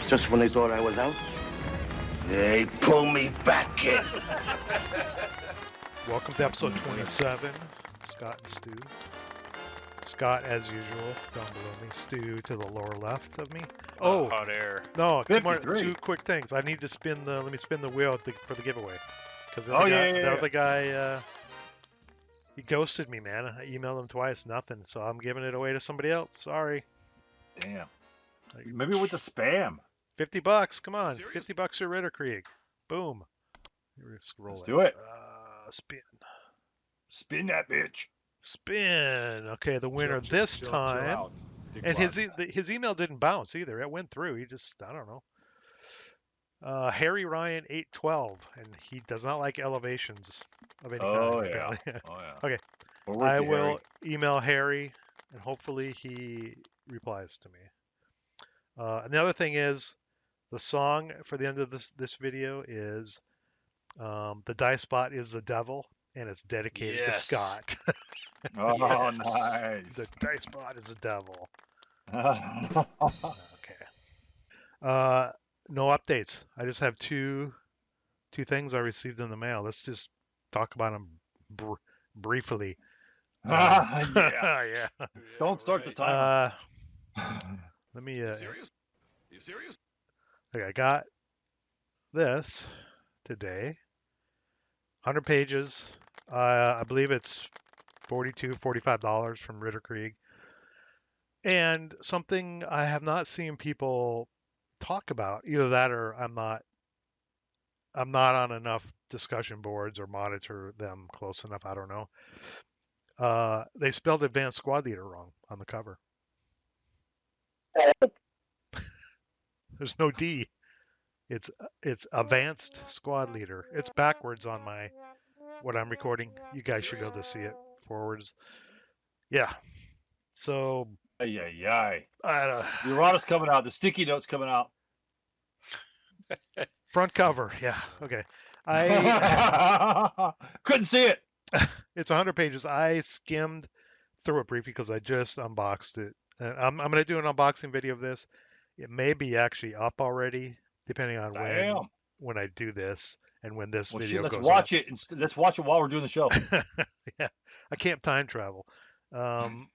Just when they thought I was out, they pull me back in. Welcome to episode 27. Scott and Stu. Scott, as usual, down below me. Stu to the lower left of me. Oh, hot air. no, $53. two quick things. I need to let me spin the wheel for the giveaway. Because the other guy, he ghosted me, man. I emailed him twice, nothing. So I'm giving it away to somebody else. Sorry. Damn. Maybe with the spam. $50, come on. $50 for Ritterkrieg. Boom. Let's do it. Spin. Spin that bitch. Spin. Okay, the winner this time. And his email didn't bounce either. It went through. He just, I don't know. Harry Ryan 812, and he does not like elevations of any kind. Oh, Apparently. yeah. Oh, yeah. Okay. We're with I you, will Harry. email Harry, and hopefully he replies to me. And the other thing is, the song for the end of this video is "The Dicebot is the Devil," and it's dedicated to Scott. Oh, Yes. nice. The Dicebot is the devil. Oh, Okay. No updates. I just have two things I received in the mail. Let's just talk about them briefly. yeah. Yeah. Don't start the timer. Let me. Serious? You serious? Okay, I got this today. 100 pages. I believe it's $45 from Ritterkrieg. And something I have not seen people talk about. Either that or I'm not on enough discussion boards or monitor them close enough. I don't know. They spelled Advanced Squad Leader wrong on the cover. There's no D. It's Advanced Squad Leader. It's backwards on what I'm recording. You guys should be able to see it forwards. Yeah. So. The errata's coming out. The sticky note's coming out. Front cover. Yeah. Okay. I couldn't see it. It's 100 pages. I skimmed through it briefly because I just unboxed it. And I'm going to do an unboxing video of this. It may be actually up already, depending on when I do this and when this video goes up. Let's watch it. Let's watch it while we're doing the show. Yeah, I can't time travel. And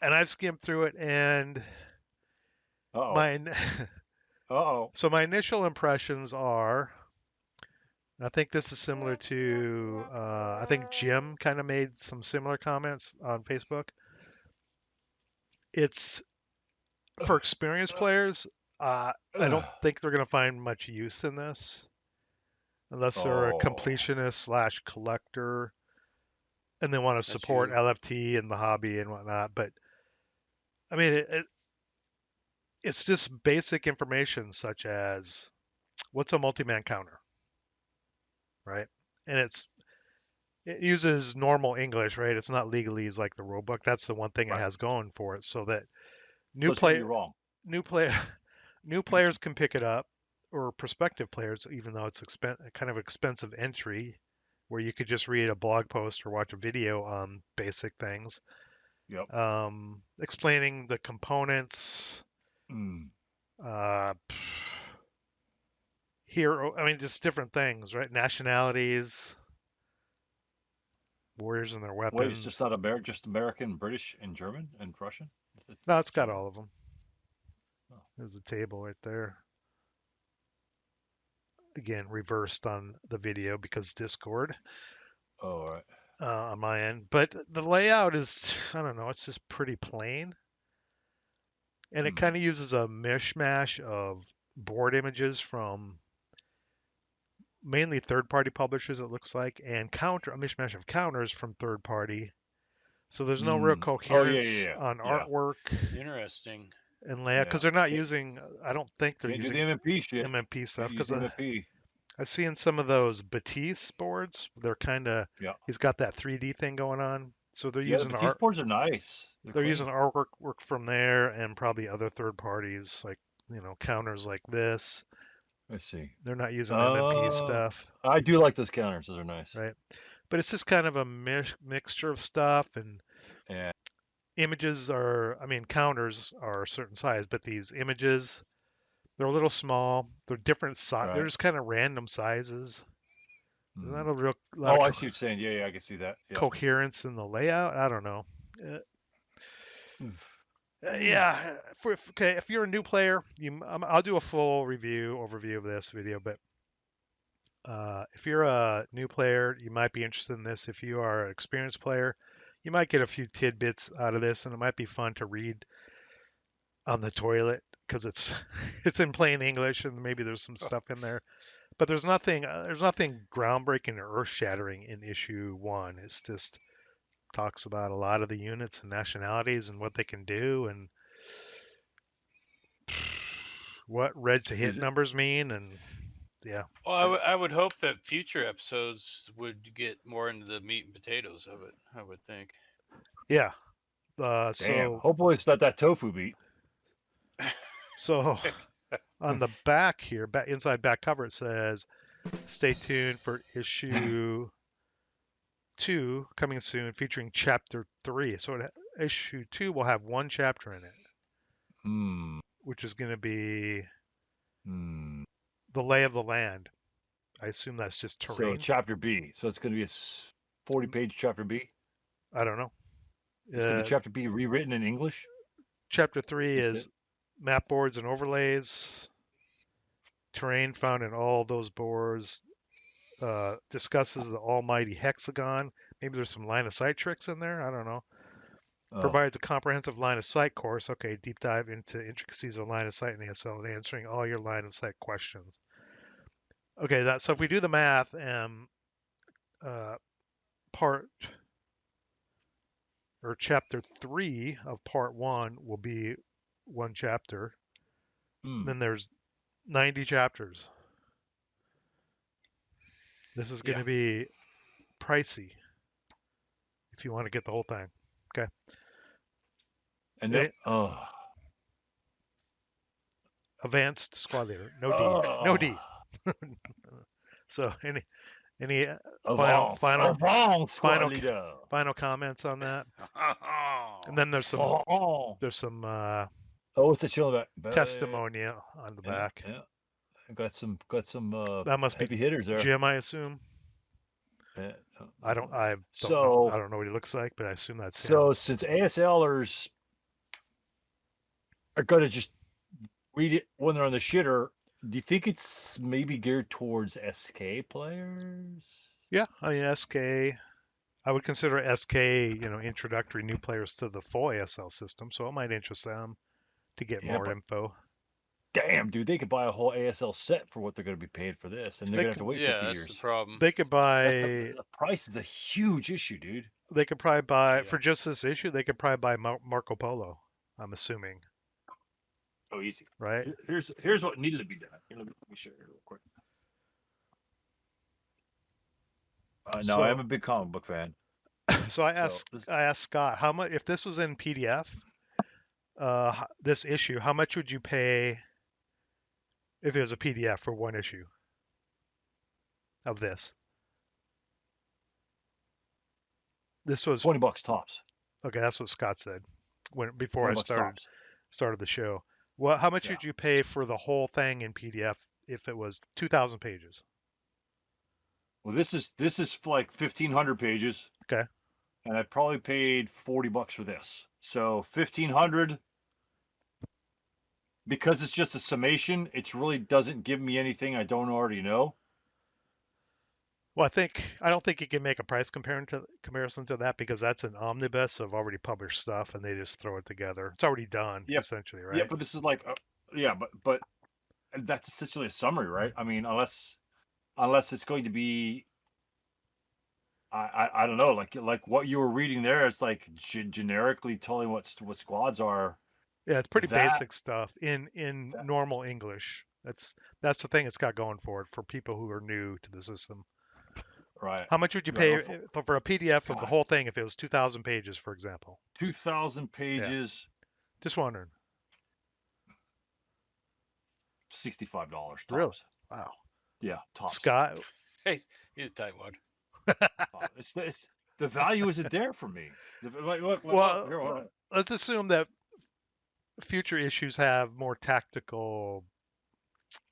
I've skimmed through it, and so my initial impressions are, and I think this is similar to, I think Jim kind of made some similar comments on Facebook. It's for experienced players. I don't think they're going to find much use in this unless they're a completionist / collector and they want to support LFT and the hobby and whatnot. But I mean, it's just basic information such as what's a multi-man counter, right? And it uses normal English, right? It's not legalese like the rule book. That's the one thing it has going for it, so that new players can pick it up, or prospective players, even though it's kind of expensive entry, where you could just read a blog post or watch a video on basic things. Yep. Explaining the components. Hero. I mean, just different things, right? Nationalities. Warriors and their weapons. Wait, it's just not just American, British, and German, and Russian? No, it's got all of them. There's a table right there. Again, reversed on the video because Discord. Oh, all right. On my end. But the layout is, I don't know, it's just pretty plain. And it kind of uses a mishmash of board images from mainly third-party publishers, it looks like, and a mishmash of counters from third-party. So there's no real coherence on artwork. Interesting. And layout, because they're not using, I don't think they're using the MMP shit. MMP stuff. Because MMP. I've seen some of those Batiste boards. They're kind of, he's got that 3D thing going on. So they're using the Batiste boards are nice. They're using artwork from there and probably other third parties, like, counters like this. I see. They're not using MMP stuff. I do like those counters. Those are nice. Right. But it's just kind of a mixture of stuff, and images are, counters are a certain size, but these images They're a little small. They're different size. Right. They're just kind of random sizes. There's not a real Oh, lot of I see what you're saying. Yeah, I can see that. Yeah. coherence in the layout. I don't know. Oof. Yeah, if you're a new player, I'll do a full overview of this video. But if you're a new player, you might be interested in this. If you are an experienced player, you might get a few tidbits out of this, and it might be fun to read on the toilet because it's it's in plain English, and maybe there's some stuff in there. But there's nothing groundbreaking or earth-shattering in issue 1. It's just talks about a lot of the units and nationalities and what they can do and what red to hit numbers mean, and yeah. Well, I would hope that future episodes would get more into the meat and potatoes of it. I would think. Yeah. Damn. So Hopefully it's not that tofu meat. so on the back here, inside back cover, it says, "Stay tuned for issue 2 coming soon, featuring chapter 3." So issue 2 will have 1 chapter in it, which is going to be the lay of the land. I assume that's just terrain. So chapter B. So it's going to be a 40-page chapter B. I don't know. It's going to be chapter B rewritten in English. Chapter 3 is map boards and overlays. Terrain found in all those boards. Discusses the almighty hexagon. Maybe there's some line of sight tricks in there. I don't know. Provides a comprehensive line of sight course. Okay, deep dive into intricacies of line of sight in ASL and answering all your line of sight questions. Okay, so if we do the math, chapter 3 of part 1 will be 1 chapter. Then there's 90 chapters. This is going to be pricey if you want to get the whole thing. Okay. And then, advanced squad leader, no D. So any final comments on that? And then there's some what's the chill about testimonial on the back. Yeah. Got some that must heavy be hitters there. Jim, I assume. Yeah. I don't know what he looks like, but I assume that's him. So since ASLers are going to just read it when they're on the shitter, do you think it's maybe geared towards SK players? Yeah, I mean SK. I would consider SK, introductory new players to the full ASL system, so it might interest them to get more info. Damn, dude, they could buy a whole ASL set for what they're going to be paid for this, and they're going to have to wait 50 years. That's the problem. They could buy. The price is a huge issue, dude. They could probably buy for just this issue. They could probably buy Marco Polo. I'm assuming. Oh, easy. Right. Here's what needed to be done. Let me show you real quick. I am a big comic book fan. So I asked Scott, how much if this was in PDF, this issue, how much would you pay if it was a PDF for 1 issue of this? This was $20 tops. Okay, that's what Scott said before I started the show. Well, how much would you pay for the whole thing in PDF if it was 2,000 pages? Well, this is like 1,500 pages. Okay. And I probably paid $40 for this. So 1,500. Because it's just a summation, it really doesn't give me anything I don't already know. Well, I don't think you can make a price comparison to that because that's an omnibus of already published stuff, and they just throw it together. It's already done, essentially, right? Yeah, but this is like, but that's essentially a summary, right? I mean, unless it's going to be, I don't know, like what you were reading there, it's like generically telling what squads are. Yeah, it's pretty basic stuff in normal English. That's the thing it's got going for it for people who are new to the system. Right. How much would you pay for a PDF of the whole thing if it was 2,000 pages, for example? 2,000 pages. Yeah. Just wondering. $65 tops. Really? Wow. Yeah, tops. Scott. Hey, he's a tight one. It's the value isn't there for me. Let's assume that future issues have more tactical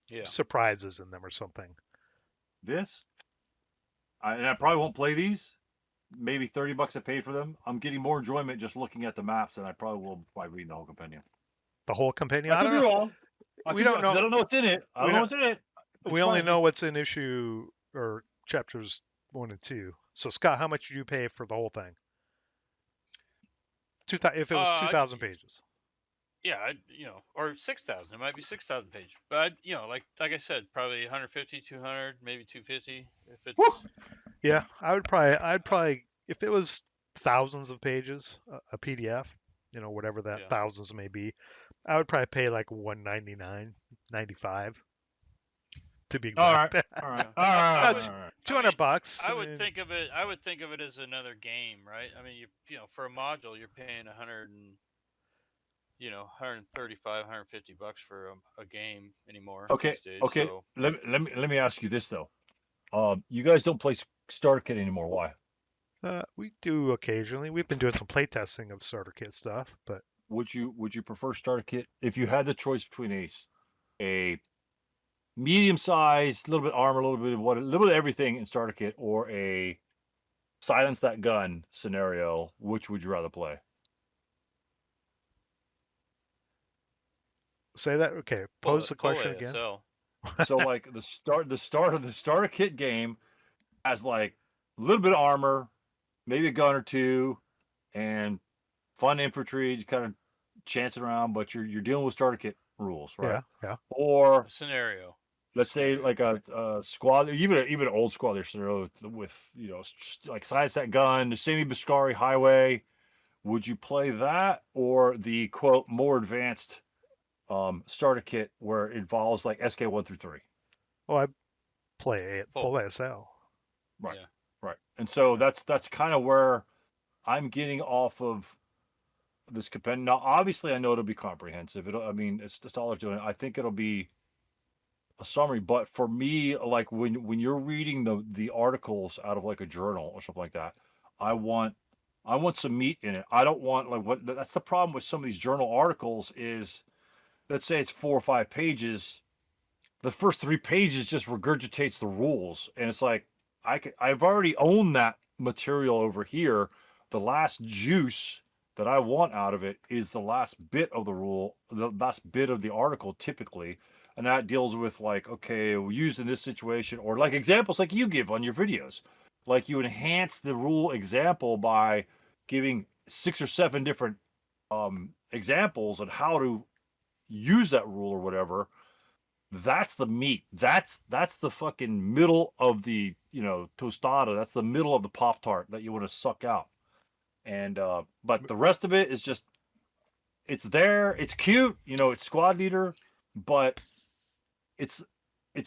Yeah. surprises in them or something. This, and I probably won't play these. Maybe $30 a page for them. I'm getting more enjoyment just looking at the maps than I probably will by reading the whole compendium. The whole compendium. I I could don't be know. wrong. We don't know. I don't know what's in it. I don't know what's in it. We only know what's in issue or chapters 1 and 2. So Scott, how much did you pay for the whole thing? If it was 2,000 pages. Yeah, or 6,000. It might be 6,000 pages. But like I said, probably 150, 200, maybe 250 if it's. Whew. Yeah, I'd probably if it was thousands of pages, a PDF, whatever that thousands may be, I would probably pay like $199.95 to be exact. All right. $200. I would think of it. I would think of it as another game, right? I mean, for a module, you're paying 135, $150 for a game anymore. Okay. These days, Okay. So. Let me ask you this though. You guys don't play starter kit anymore. Why? We do occasionally. We've been doing some playtesting of starter kit stuff, but would you prefer starter kit if you had the choice between a medium size, a little bit armor, a little bit of everything in starter kit, or a silence that gun scenario? Which would you rather play? Say that. Okay, pose the question again. So like the start of the starter kit game has like a little bit of armor, maybe a gun or two, and fun infantry, just kind of chancing around, but you're dealing with starter kit rules, right? Yeah. Or a scenario. Let's say like a squad, even an old squad scenario with like size that gun, the semi Biscari highway. Would you play that or the quote more advanced starter kit where it involves like SK 1 through 3? Oh, I play full ASL. Right. Yeah. Right. And so that's kind of where I'm getting off of this compendium. Now, obviously, I know it'll be comprehensive. It's all they're doing. I think it'll be a summary. But for me, like when you're reading the articles out of like a journal or something like that, I want some meat in it. I don't want that's the problem with some of these journal articles is, let's say it's 4 or 5 pages. The first 3 pages just regurgitates the rules, and it's like I've already owned that material over here. The last juice that I want out of it is the last bit of the rule, the last bit of the article typically, and that deals with like, okay, used in this situation, or like examples like you give on your videos. Like you enhance the rule example by giving 6 or 7 different examples on how to use that rule or whatever. That's the meat. That's the fucking middle of the tostada. That's the middle of the Pop-Tart that you want to suck out. And but the rest of it is just, it's there, it's cute, it's squad leader, but it's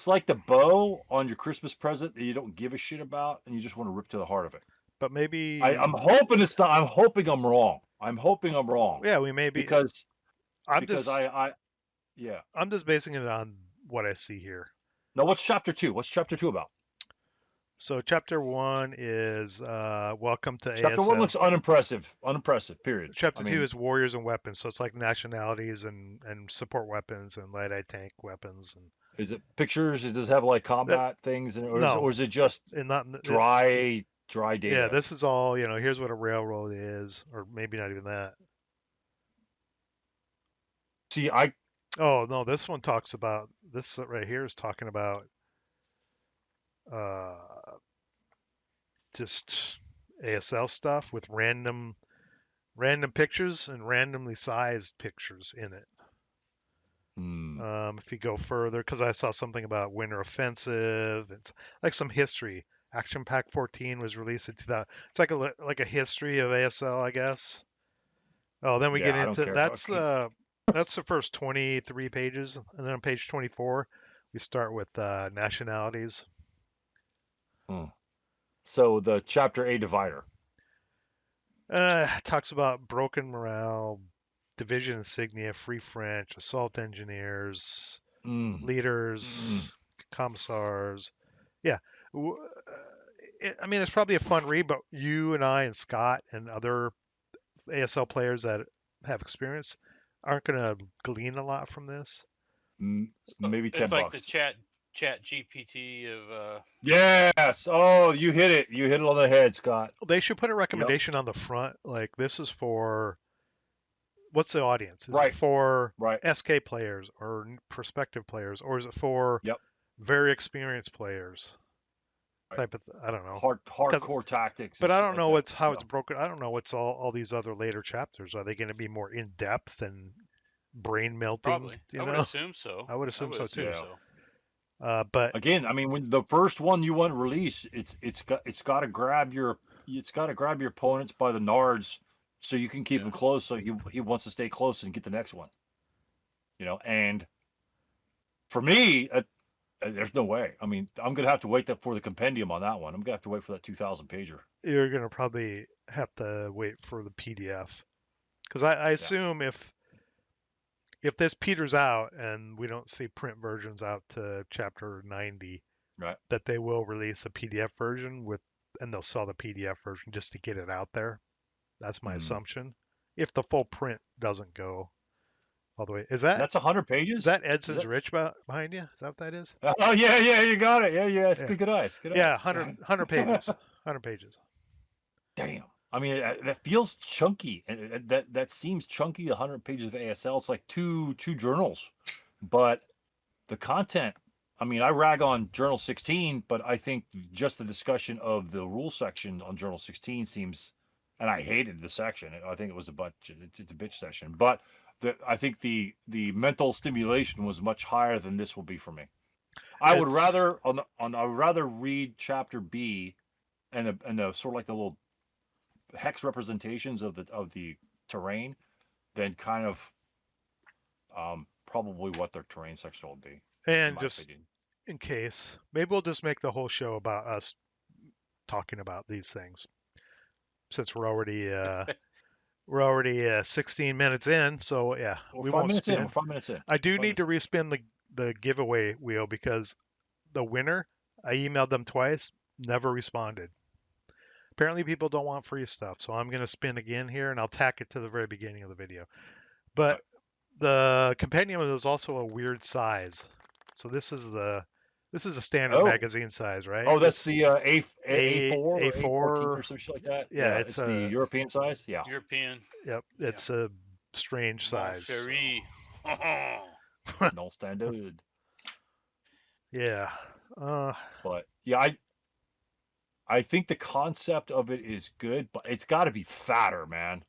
like the bow on your Christmas present that you don't give a shit about and you just want to rip to the heart of it. But maybe I'm hoping it's not. I'm hoping I'm wrong. Yeah, we may be because I'm just basing it on what I see here. Now, what's chapter 2? What's chapter 2 about? So chapter 1 is welcome to chapter ASL. 1 looks unimpressive. Period. Chapter 2 is warriors and weapons. So it's like nationalities and support weapons and light eye tank weapons. And is it pictures? Does it have like combat things? Or is it just dry data? Yeah, this is all, here's what a railroad is, or maybe not even that. See, Oh, no, this one talks about, this right here is talking about just ASL stuff with random pictures and randomly sized pictures in it. If you go further, because I saw something about Winter Offensive, it's like some history. Action Pack 14 was released in 2000. It's like a history of ASL, I guess. Oh, then we get into that's the first 23 pages, and then on page 24 we start with nationalities. So the chapter A divider talks about broken morale, division insignia, free French, assault engineers, leaders, commissars. Yeah. It's probably a fun read, but you and I and Scott and other ASL players that have experience aren't going to glean a lot from this. Maybe $10. It's like the chat GPT of Yes. Oh, you hit it. You hit it on the head, Scott. They should put a recommendation on the front, like this is for what's the audience? Is it Right. for Right. SK players or prospective players, or is it for Yep. very experienced players? Right. Type of I don't know. Hardcore tactics. But and I shit don't like know that. what's how it's broken. I don't know what's all these other later chapters. Are they going to be more in depth and brain melting? probably. I would assume so. I would assume so too. Yeah. But again, I mean, when the first one you want to release, it's got to grab your opponents by the nards so you can keep him close. So he wants to stay close and get the next one. And for me, there's no way. I mean, I'm gonna have to wait for the compendium on that one. I'm gonna have to wait for that 2,000 pager. You're gonna probably have to wait for the PDF, because I assume if this peters out and we don't see print versions out to chapter 90, right, that they will release a PDF version and they'll sell the PDF version just to get it out there. That's my assumption. If the full print doesn't go all the way, that's 100 pages? Is that Edson's Rich behind you? Is that what that is? Oh yeah, you got it. Yeah, it's good eyes. Good eyes. Yeah, 100 pages. 100 pages. Damn. I mean, that feels chunky, and that seems chunky. 100 pages of ASL. It's like two journals, but the content. I mean, I rag on Journal 16, but I think just the discussion of the rule section on Journal 16 seems, and I hated the section. I think it was it's a bitch session, but I think the mental stimulation was much higher than this will be for me. I would rather read chapter B, and the sort of like the little hex representations of the terrain, than kind of probably what their terrain section will be. And just in case, maybe we'll just make the whole show about us talking about these things, since we're already 16 minutes in. So yeah, we won't spin. We're 5 minutes in. I do need to respin the giveaway wheel, because the winner, I emailed them twice, never responded. Apparently people don't want free stuff, so I'm going to spin again here, and I'll tack it to the very beginning of the video. But the compendium is also a weird size. So this is a standard magazine size, right? Oh, that's the A4 or A4 A14 or some shit like that. Yeah, it's the European size. Yeah. European. Yep, it's a strange size. No standard. Yeah. But yeah, I think the concept of it is good, but it's got to be fatter, man.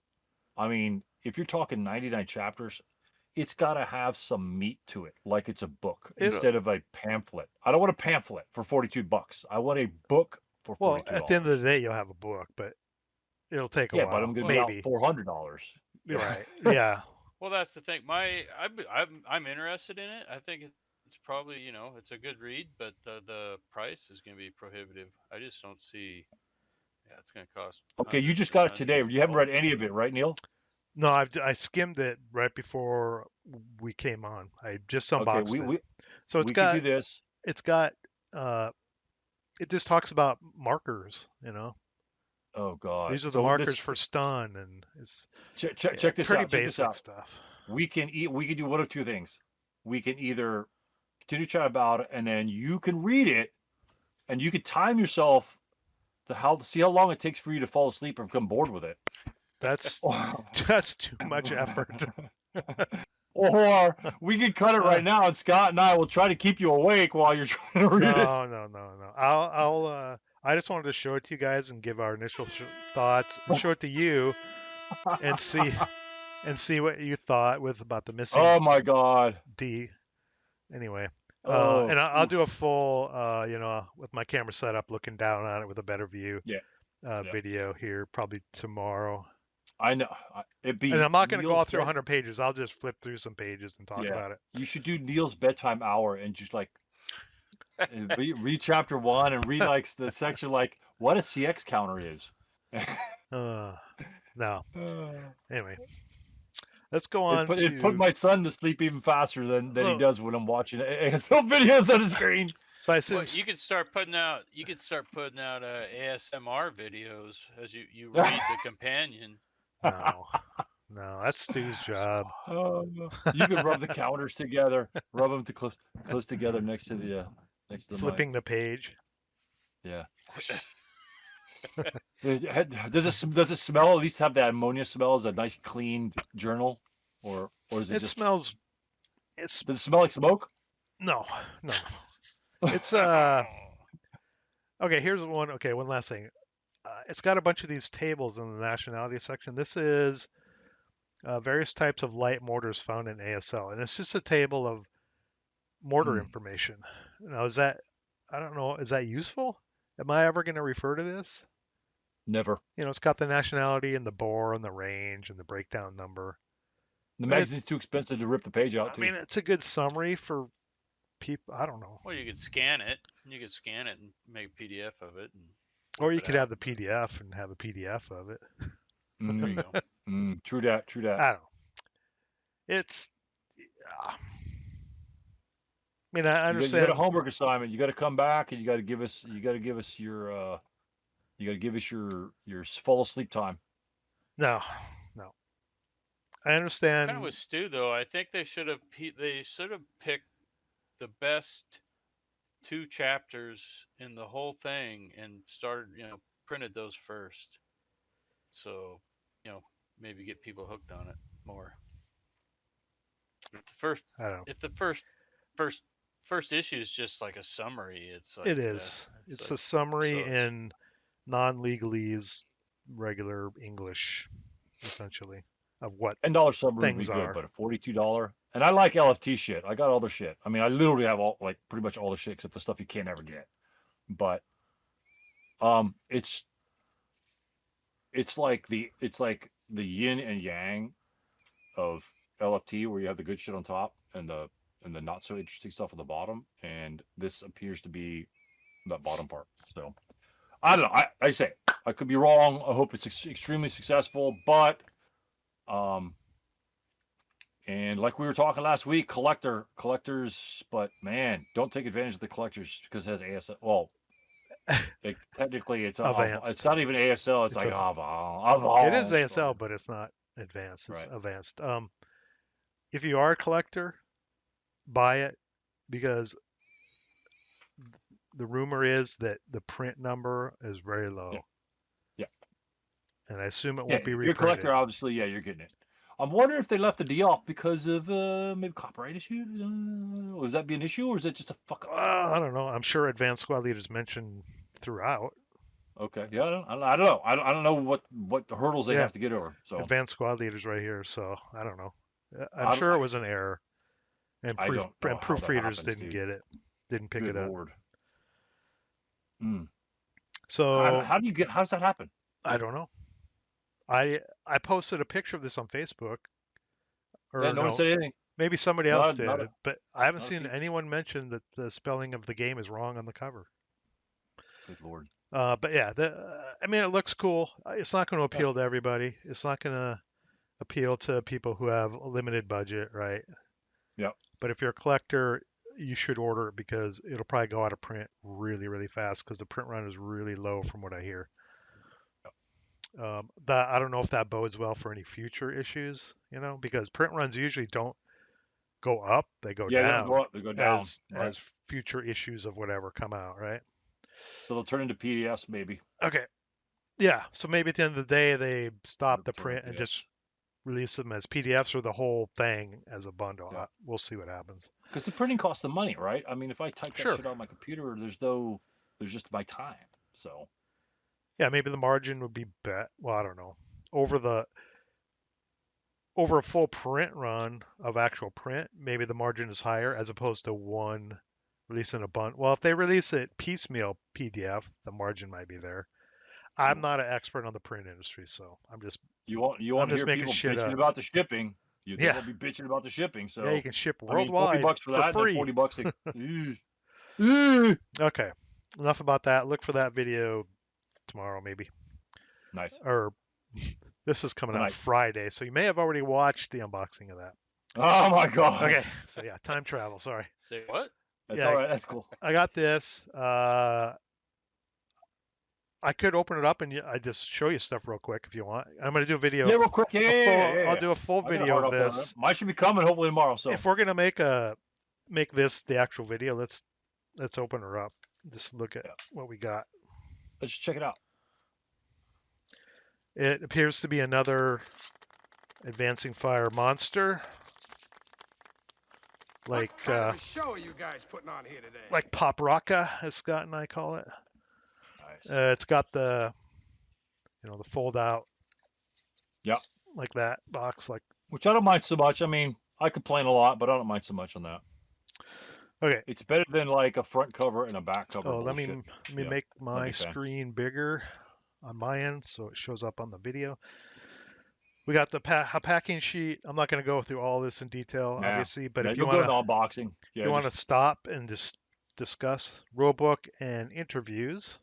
I mean, if you're talking 99 chapters, it's got to have some meat to it, like it's a book instead of a pamphlet. I don't want a pamphlet for $42. I want a book for $42. Well, at the end of the day, you'll have a book, but it'll take a while. Yeah, but I'm going to be out $400. Right. Yeah. Well, that's the thing. I'm interested in it. I think it's probably, it's a good read, but the price is going to be prohibitive. I just don't see. Yeah, it's going to cost. Okay, you just got it today. You haven't read any of it, right, Neal? No, I skimmed it right before we came on. I just unboxed it. So it's got. Do this. It's got. It just talks about markers. Oh God! These are the markers for stun, and it's check this out. Pretty basic stuff. We can do one of two things. We can either continue to chat about it, and then you can read it, and you can time yourself to see how long it takes for you to fall asleep or become bored with it. That's too much effort. Or we can cut it right now, and Scott and I will try to keep you awake while you're trying to read it. No. I just wanted to show it to you guys and give our initial thoughts, and show it to you, and see what you thought about the missing. Oh my God. D. Anyway, and I'll do a full, with my camera set up, looking down on it with a better view. Video here probably tomorrow. I know. And I'm not going to go all through 100 pages. I'll just flip through some pages and talk about it. You should do Neal's bedtime hour and just like read chapter 1 and read like the section like what a CX counter is. No. Anyway, let's go on. It put my son to sleep even faster than he does when I'm watching ASL videos on the screen. So I assume you could start putting out ASMR videos as you read the companion. No, that's Stu's job. You can rub the counters together, rub them to close together next to the mic. Flipping the page. Yeah. Does it smell? At least have that ammonia smell? Is a nice clean journal, or is it It just smells. It's Does it smell like smoke? no. It's Okay, here's one. Okay, one last thing. It's got a bunch of these tables in the nationality section. This is various types of light mortars found in ASL, and it's just a table of mortar information. Now, is that, I don't know, is that useful? Am I ever going to refer to this? Never. It's got the nationality and the bore and the range and the breakdown number. The magazine's too expensive to rip the page out. I mean, it's a good summary for people. I don't know. Well, you could scan it. You could scan it and make a PDF of it. Or you could have the PDF and have a PDF of it. There you go. True that. I don't know. It's. I mean, I understand. You got a homework assignment. You got to come back and you got to give us. You got to give us your. You got to give us your fall asleep time. No. I understand. Kind of with Stu though. I think they should have picked the best 2 chapters in the whole thing and started, printed those first. So, maybe get people hooked on it more. If the first issue is just like a summary, it's like it is. It's a summary in non-legalese, regular English, essentially, of what $10 summary would be good, are. but a $42. And I like LFT shit. I got all the shit. I mean, I literally have pretty much all the shit except the stuff you can't ever get. But it's like the yin and yang of LFT, where you have the good shit on top and the not so interesting stuff at the bottom, and this appears to be that bottom part. So I don't know. I say I could be wrong. I hope it's extremely successful, but and like we were talking last week, collectors, but man, don't take advantage of the collectors because it has ASL. Well, technically it's advanced. It's not even ASL. It's like Aval. It is ASL, but it's not advanced. It's advanced. If you are a collector, buy it, because the rumor is that the print number is very low. Yeah. And I assume it won't be reprinted. If you're a collector, obviously, you're getting it. I'm wondering if they left the D off because of maybe copyright issues. Would that be an issue, or is it just a fuck? I don't know. I'm sure Advanced Squad Leaders mentioned throughout. Okay. Yeah, I don't know. I don't know what the hurdles they have to get over. So Advanced Squad Leaders right here. So I don't know. I'm sure it was an error, and proofreaders didn't get it, didn't pick it up. So how does that happen? I don't know. I posted a picture of this on Facebook. Or no one said anything. Maybe somebody else did, but I haven't seen anyone mention that the spelling of the game is wrong on the cover. Good Lord. But yeah, I mean, it looks cool. It's not going to appeal to everybody. It's not going to appeal to people who have a limited budget, right? Yeah. But if you're a collector, you should order it because it'll probably go out of print really, really fast because the print run is really low from what I hear. I don't know if that bodes well for any future issues, because print runs usually don't go up; they go down. They go down as future issues of whatever come out, right? So they'll turn into PDFs, maybe. Okay, yeah. So maybe at the end of the day, they stop the print and just release them as PDFs or the whole thing as a bundle. Yeah. We'll see what happens. Because the printing costs the money, right? I mean, if I type that shit on my computer, there's just my time. So. Yeah, maybe the margin would be well, I don't know. Over a full print run of actual print, maybe the margin is higher as opposed to one release in a bundle. Well, if they release it piecemeal PDF, the margin might be there. I'm not an expert on the print industry, so I'm just you won't hear people bitching about the shipping. They'll be bitching about the shipping. So yeah, you can ship worldwide $40 for that, free. $40. Okay, enough about that. Look for that video tomorrow, maybe. Nice. Or this is coming out Friday, so you may have already watched the unboxing of that. Oh my god. Okay, so yeah, time travel. Sorry. Say what? That's all right. That's cool. I got this. I could open it up and I just show you stuff real quick if you want. I'm gonna do a video. Yeah, real quick. Yeah. I'll do a full I got a video hard of off on this. it. Mine should be coming hopefully tomorrow. So If we're gonna make this the actual video, let's open her up. Just look at what we got. let's check it out. It appears to be another advancing fire monster. Like what kind of a show are you guys putting on here today? like Pop Rocka, as Scott and I call it. Nice. It's got the the fold out. Yeah. Like that box, like. Which I don't mind so much. I mean, I complain a lot, but I don't mind so much on that. Okay. It's better than like a front cover and a back cover. Oh, let bullshit. me make my big fan. screen bigger on my end so it shows up on the video. We got the packing sheet. I'm not going to go through all this in detail, Nah. obviously, but Yeah, if you you'll go want into unboxing. Yeah, you want to stop and just discuss rulebook and interviews.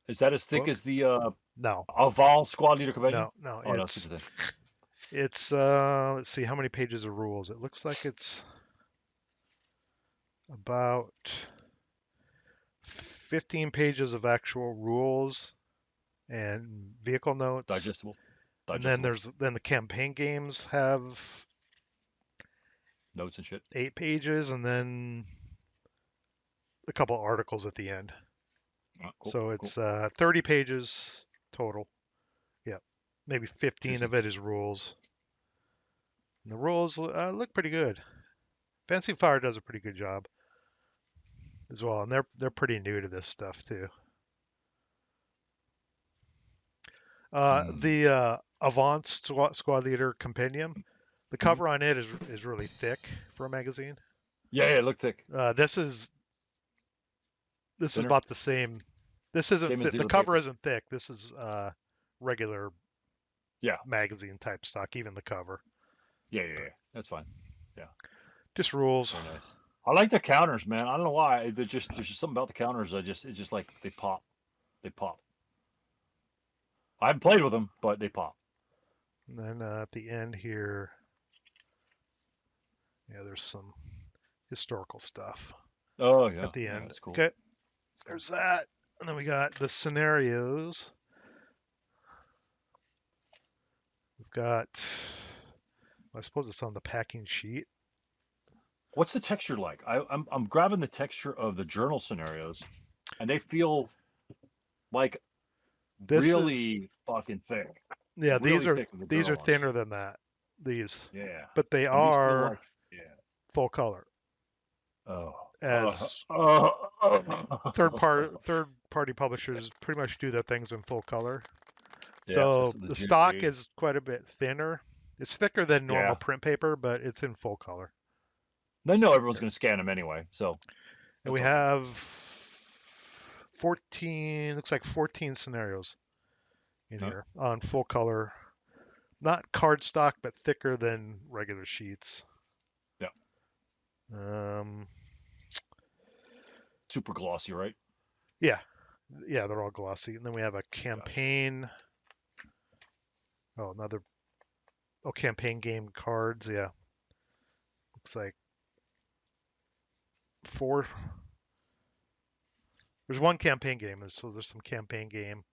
Is that as thick book? as the No, Aval Squad Leader Companion? no, Oh, no, it's super thick. it's let's see how many pages of rules. It looks like it's about 15 pages of actual rules and vehicle notes. Digestible. And then the campaign games have notes and shit. 8 pages, and then a couple articles at the end. Oh, cool, So it's 30 pages total. Yeah, maybe 15 of it is rules. And the rules look pretty good. Fancy Fire does a pretty good job as well, and they're pretty new to this stuff too. The Avant Squad Leader Compendium, the cover on it is really thick for a magazine. Yeah, it looked thick. This is about the same. This isn't Same as the the cover paper. isn't thick. This is regular magazine type stock, even the cover. Yeah. That's fine. Just rules. Very nice. I like the counters, man. I don't know why. There's just something about the counters. It's just like they pop. They pop. I haven't played with them, but they pop. And then at the end here, there's some historical stuff. Oh yeah. At the end. That's cool. Okay. There's that. And then we got the scenarios. We've got, I suppose it's on the packing sheet. What's the texture like? I'm grabbing the texture of the journal scenarios, and they feel like really fucking thick. Yeah, Really these are thick with the these are journal thinner ones. than that. These. Yeah. But they And these feel are like- full color. Oh. As third party publishers pretty much do their things in full color. Yeah, So that's the stock legit. is quite a bit thinner. It's thicker than normal Yeah. print paper, but it's in full color. They know everyone's going to scan them anyway, so. And we that's all have 14, looks like 14 scenarios in here on full color. Not cardstock, but thicker than regular sheets. Yeah. Super glossy, right? Yeah, they're all glossy. And then we have a campaign. Campaign game cards. Yeah, looks like 4. There's one campaign game, so there's some campaign game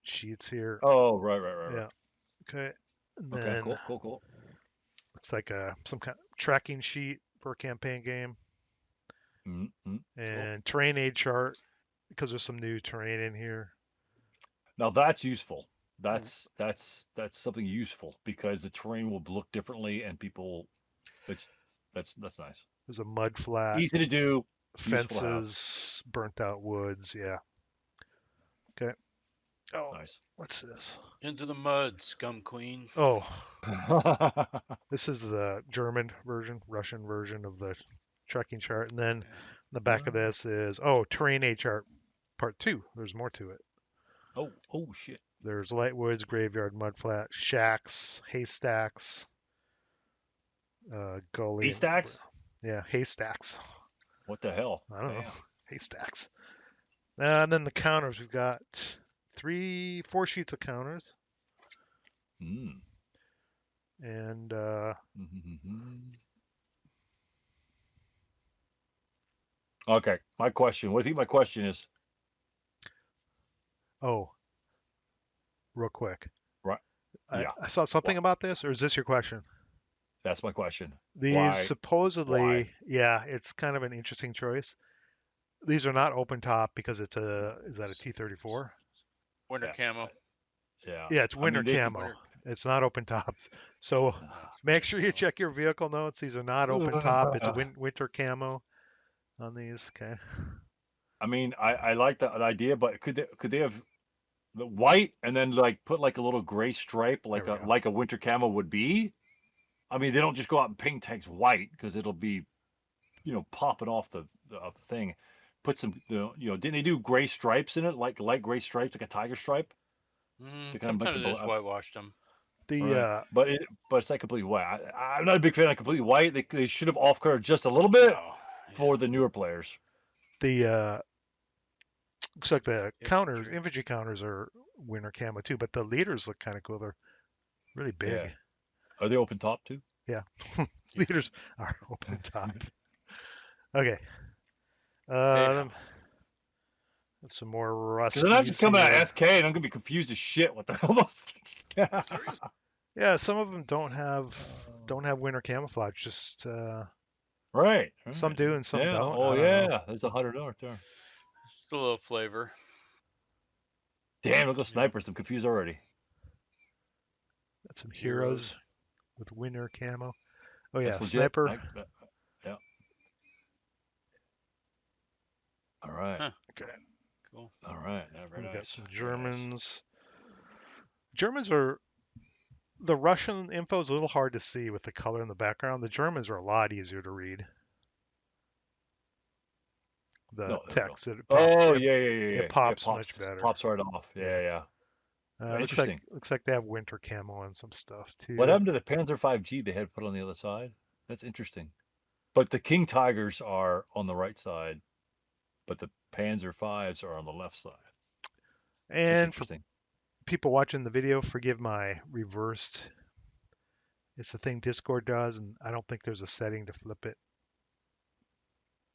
sheets here. Oh, right. Yeah. Okay. And Okay, then cool. looks like some kind of tracking sheet for a campaign game. Mm-hmm. And terrain aid chart, because there's some new terrain in here. Now that's useful. That's something useful because the terrain will look differently and people. That's nice. There's a mud flat, Easy to do. fences, burnt out woods. Yeah. Okay. Oh, Nice. what's this? Into the mud, scum queen. Oh, this is the German version, Russian version of the tracking chart. And then the back of this is, terrain aid chart part 2. There's more to it. Oh shit. There's light woods, graveyard, mudflat, shacks, haystacks, gully. Haystacks? Yeah, haystacks. What the hell? I don't know. Damn. Haystacks. And then the counters. We've got 4 sheets of counters. Mm. And Okay, my question. What do you think my question is? Oh, real quick. Right. Yeah. I saw something about this, or is this your question? That's my question. These Why? supposedly, yeah, it's kind of an interesting choice. These are not open top because it's is that a T-34? Winter Yeah. camo. Yeah. Yeah, it's winter they could- camo. It's not open tops. So make sure you check your vehicle notes. These are not open top. It's winter camo on these. Okay. I mean, I like the idea, but could they have the white and then like put like a little gray stripe like There we go. like a winter camo would be? I mean, they don't just go out and paint tanks white because it'll be, popping off the thing. Put some, didn't they do gray stripes in it, like light gray stripes, like a tiger stripe? To kind of make Sometimes the they just whitewashed them. The right. But it's not completely white. I'm not a big fan of completely white. They should have off colored just a little bit for the newer players. the looks like the counters, infantry counters are winter camo too, but the leaders look kind of cool. They're really big. Yeah. Are they open top too? Yeah. Leaders are open top. Okay. That's some more rust. Because they're not just coming out of SK, and I'm gonna be confused as shit. What the hell? Yeah, some of them don't have winter camouflage. Just right. some do and some don't. Oh I don't yeah, know. there's $100 there. Just a little flavor. Damn, look at snipers. I'm confused already. Got some heroes with winter camo. Oh yeah, That's sniper. Yeah. All right. Huh. Okay. Cool. All right. Very We nice. got some Germans. Germans are. The Russian info is a little hard to see with the color in the background. The Germans are a lot easier to read. The text. Yeah. It pops much better. Pops right off. Yeah. Looks like they have winter camo on some stuff too. What happened to the Panzer 5G they had put on the other side? That's interesting. But the King Tigers are on the right side, but the Panzer 5s are on the left side. And for people watching the video, forgive my reversed. It's the thing Discord does, and I don't think there's a setting to flip it.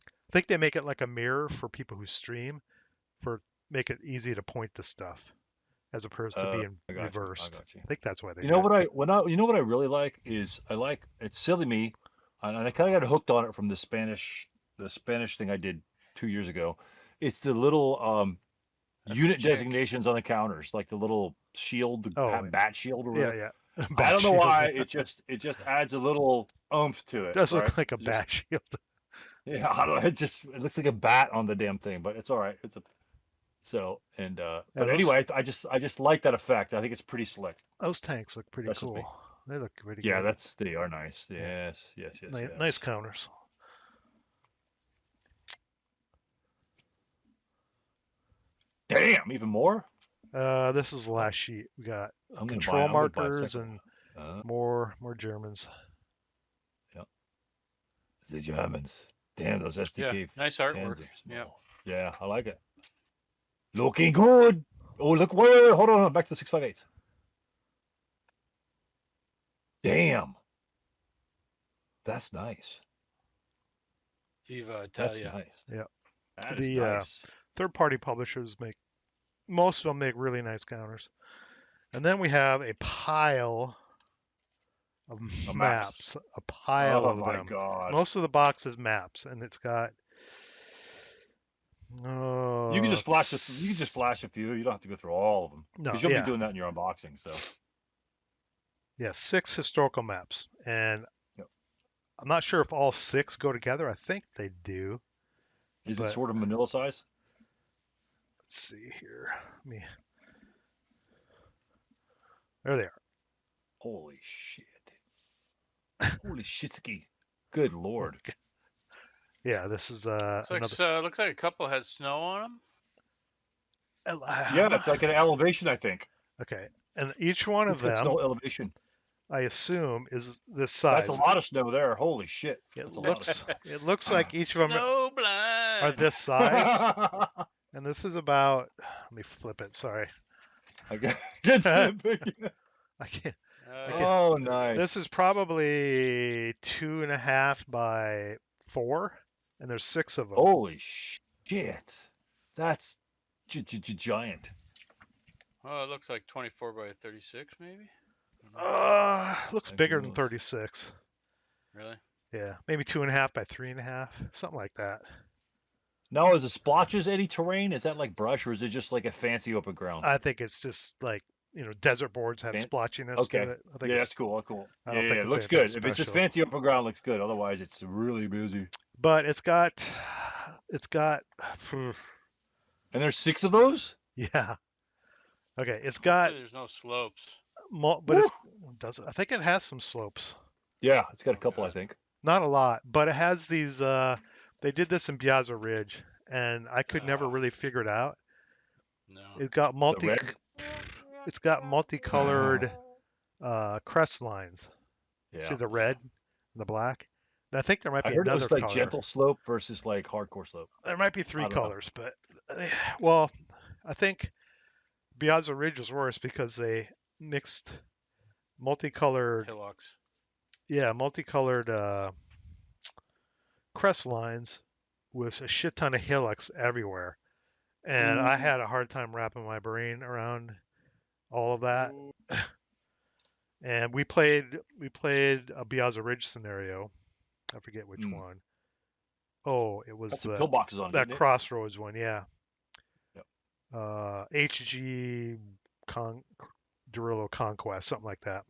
I think they make it like a mirror for people who stream, make it easy to point to stuff, as opposed to being reversed. I think that's why they. You know what I really like is it's silly me, and I kind of got hooked on it from the Spanish thing I did 2 years ago. It's the little unit designations on the counters, like the little shield, bat shield or whatever. Yeah. I don't know why it just adds a little oomph to it. It does look like a bat shield. Yeah, I don't know. It looks like a bat on the damn thing, but it's all right. But anyway, I just like that effect. I think it's pretty slick. Those tanks look pretty cool. They look pretty good. Yeah, they are nice. Yes. Nice counters. Damn, even more? This is the last sheet. We got control markers and more Germans. Yep. The Germans. Damn, those SDK. Yeah, nice artwork. Yeah, I like it. Looking good. Oh, look. Wait, hold on. Back to 658. Damn. That's nice. Viva Italia. That's nice. Yeah. That is nice. Third-party publishers most of them make really nice counters. And then we have a pile of maps. A pile of them. God. Most of the box is maps, and it's got. You can just flash a few. You don't have to go through all of them. No, because you'll be doing that in your unboxing. So. Yeah, 6 historical maps, and I'm not sure if all 6 go together. I think they do. Is it sort of Manila size? Let's see here. There they are. Holy shit. Holy shitski. Good Lord. Yeah, this is looks like a couple has snow on them. Yeah, it's like an elevation, I think. Okay, and each one of them, snow elevation. I assume, is this size. That's a lot of snow there. Holy shit! It looks like each of them are this size, and this is about. Let me flip it. Sorry. I can't. Oh, nice. This is probably 2.5 by 4, and there's 6 of them. Holy shit! That's giant. Oh, it looks like 24 by 36, maybe. Looks Maybe bigger it than was. 36. Really? Yeah, maybe 2.5 by 3.5, something like that. Now, is the splotches any terrain? Is that like brush, or is it just like a fancy open ground? I think it's just like, desert boards have Fan- splotchiness to Okay. it. I think Yeah, it's, that's cool. Cool. I Yeah, don't think it it's looks anything good. If it's just special. fancy open ground, it looks good. Otherwise, it's really busy. But it's got, And there's 6 of those. yeah. Okay, it's got, Hopefully there's no slopes. but Woo! I think it has some slopes. Yeah, it's got a Oh, couple, I good. think. Not a lot, but it has these, they did this in Piazza Ridge, and I could never Ah. really figure it out. No. It got red? it's got multicolored crest lines. Yeah. See the red and the black? And I think there might I be heard it another was like color. gentle slope versus like hardcore slope. There might be I 3 don't know. colors, but well, I think Piazza Ridge was worse because they mixed multicolored, Hillocks. multicolored crest lines with a shit ton of hillocks everywhere. And I had a hard time wrapping my brain around all of that. And we played a Piazza Ridge scenario. I forget which one. Oh, it was Got some pillboxes on it, that didn't it? Crossroads one, yeah. Yep. HG Derillo Conquest, something like that.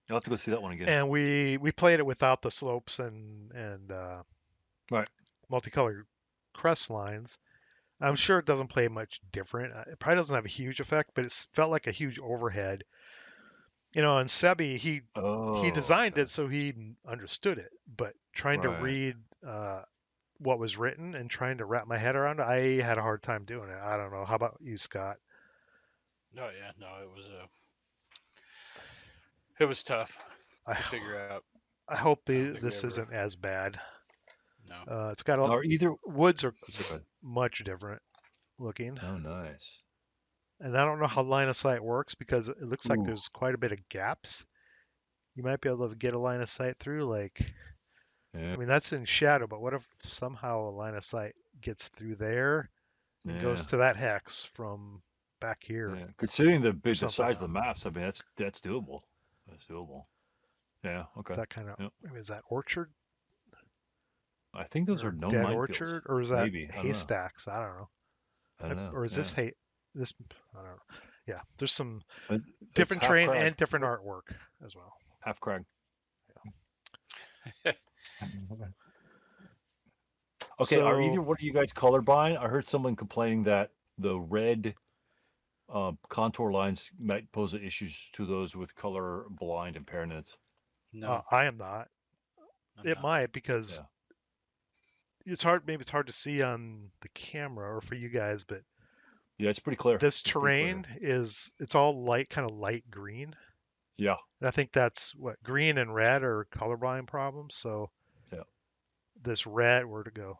You'll have to go see that one again. And we played it without the slopes and Right. multicolored crest lines. I'm sure it doesn't play much different. It probably doesn't have a huge effect, but it felt like a huge overhead. And Sebi, he designed it so he understood it, but trying to Right. read what was written and trying to wrap my head around it, I had a hard time doing it. I don't know. How about you, Scott? Oh yeah, no, it was tough I, to figure out. I hope I don't think we this ever- isn't as bad. No. It's got Or either. woods are That's good. much different looking, Oh, nice. and I don't know how line of sight works because it looks like Ooh. there's quite a bit of gaps. You might be able to get a line of sight through, like, Yeah. I mean, that's in shadow, but what if somehow a line of sight gets through there and goes to that hex from back here? Yeah. Considering the something. size of the maps, I mean that's doable. That's doable. Yeah. Okay. Is that kind of, Yep. I mean, is that orchard? I think those Or are known dead minefields. orchard, or is that Maybe. I don't know. haystacks? I don't know. I don't know. Or is this Yeah. this? I don't know. Yeah, there's some It's different half terrain crag. and different artwork as well. Half crag. Okay, So- what are you guys colorblind? I heard someone complaining that the red contour lines might pose issues to those with color blind impairments. No. I am not. I'm It not. might because it's hard. Maybe it's hard to see on the camera or for you guys, but Yeah, it's pretty clear. this It's pretty clear. terrain it's all light, kind of light green. Yeah. And I think that's what green and red are colorblind problems. So Yeah. this red, where to go?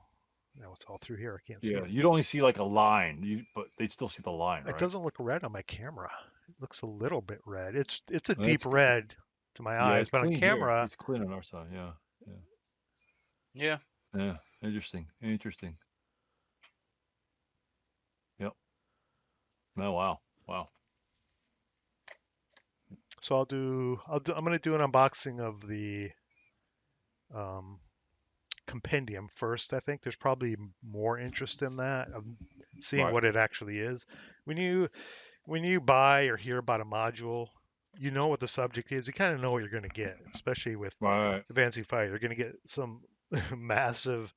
Now it's all through here. I can't see Yeah, it. you'd only see like a line, but they still see the line, It right? doesn't look red on my camera. It looks a little bit red. It's a That's deep good. red to my Yeah, eyes, it's but on clean here. camera, It's clean on our side. Yeah. Yeah. Yeah. Interesting. Yep. Oh wow. so I'm gonna do an unboxing of the compendium first. I think there's probably more interest in that of seeing Right. what it actually is. When you buy or hear about a module, you know what the subject is. You kind of know what you're going to get, especially with Right. Advancing Fighter. You're going to get some massive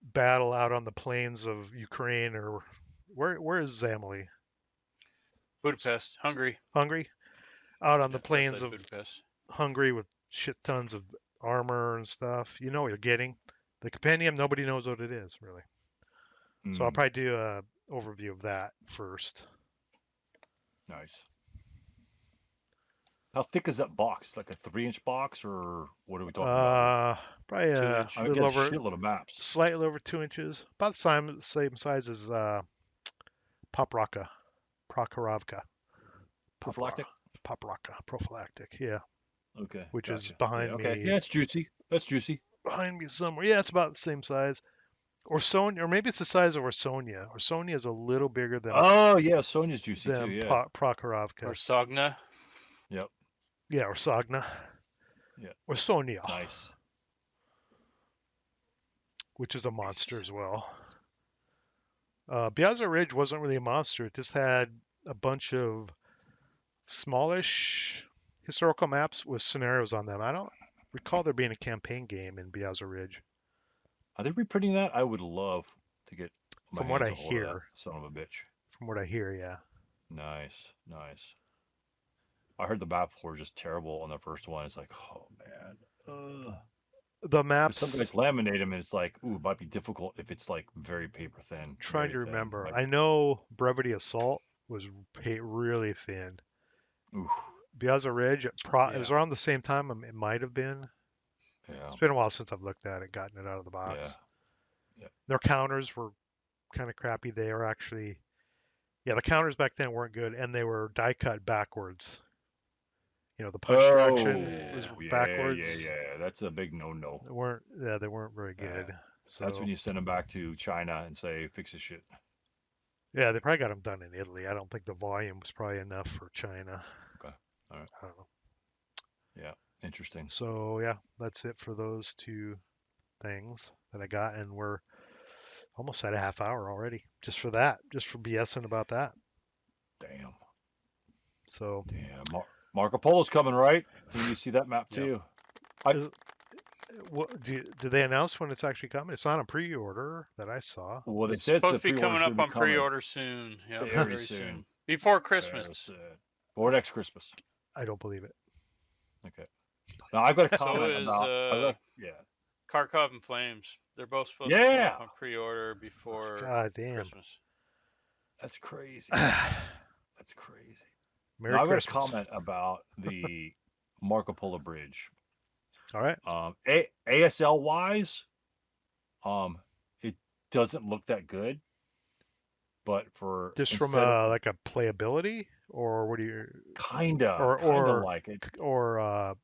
battle out on the plains of Ukraine, or where is Zamoly? Budapest, Hungary. Hungary? Out on Yeah, the it's plains outside of Budapest. Hungary with shit tons of armor and stuff. You know what you're getting. The compendium, nobody knows what it is, really. So I'll probably do a overview of that first. Nice. How thick is that box? Like a 3-inch box, or what are we talking about? Probably 2 a inch. I little get a over, shitload of maps. slightly over 2 inches, about the same size as Popraka, Prokhorovka. Prophylactic. Prophylactic, yeah, Okay. which is gotcha. behind Yeah, okay. me. Yeah, it's juicy. That's juicy. Behind me somewhere. Yeah, it's about the same size. Orsonia, or maybe it's the size of Orsonia. Orsonia is a little bigger than Oh yeah, Sonya's juicy too. than Yeah. Prokhorovka. Or Sogna. Yep. Yeah, or Sagna. Yeah. Orsonia, Nice. which is a monster Nice. as well. Biazza Ridge wasn't really a monster. It just had a bunch of smallish historical maps with scenarios on them. I don't recall there being a campaign game in Biazza Ridge. Are they reprinting that? I would love to get my From what hands I a hold of that hear. son of a bitch. From what I hear, yeah. Nice, nice. I heard the maps were just terrible on the first one. It's like, oh man. The 'Cause maps. some guys laminate them, and it's like, ooh, it might be difficult if it's like very paper thin. Trying very to thin. remember. Like, I know Brevity Assault was really thin. ooh, Biazza Ridge, it was Yeah. around the same time. It might have been. yeah, It's been a while since I've looked at it, gotten it out of the box. yeah, yeah. Their counters were kind of crappy. They were actually, yeah, the counters back then weren't good, and they were die cut backwards. You know, the punch direction was yeah, backwards. yeah. That's a big no-no. They weren't very good. So That's when you send them back to China and say, fix this shit. yeah, they probably got them done in Italy. I don't think the volume was probably enough for China. Okay, all right. I don't know. Yeah, interesting. So yeah, that's it for those two things that I got, and we're almost at a half hour already just for that, just for BSing about that. Damn. So Marco Polo's coming, right? We need to see that map too. did they announce when it's actually coming? It's not a pre-order that I saw. Well, they It's said supposed the to be coming pre-order's up gonna be on coming pre-order soon. Yeah, very soon. soon. Before Christmas. Very soon. Or next Christmas. I don't believe it. Okay. Now I've got a So comment is about. Yeah. Kharkov and Flames. They're both supposed to come up on pre-order before God damn. Christmas. That's crazy. Merry Now, I've got a Christmas. comment about the Marco Polo Bridge. All right. ASL wise, it doesn't look that good. But for Just from like a playability, or what do you kinda like it, or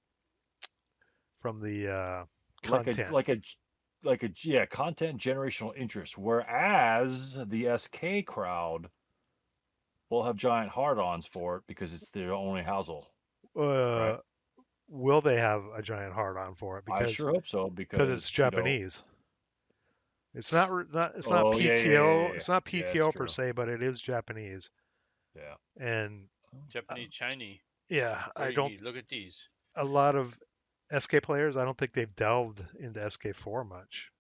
from the content, like a content generational interest. Whereas the SK crowd will have giant hard-ons for it because it's their only Hazel. Right? Will they have a giant hard-on for it? Because I sure hope so, because it's Japanese. It's not PTO. Yeah, it's not PTO per true. se, but it is Japanese. Yeah. And Japanese Chinese. Yeah, I don't look at these. A lot of SK players, I don't think they've delved into SK4 much.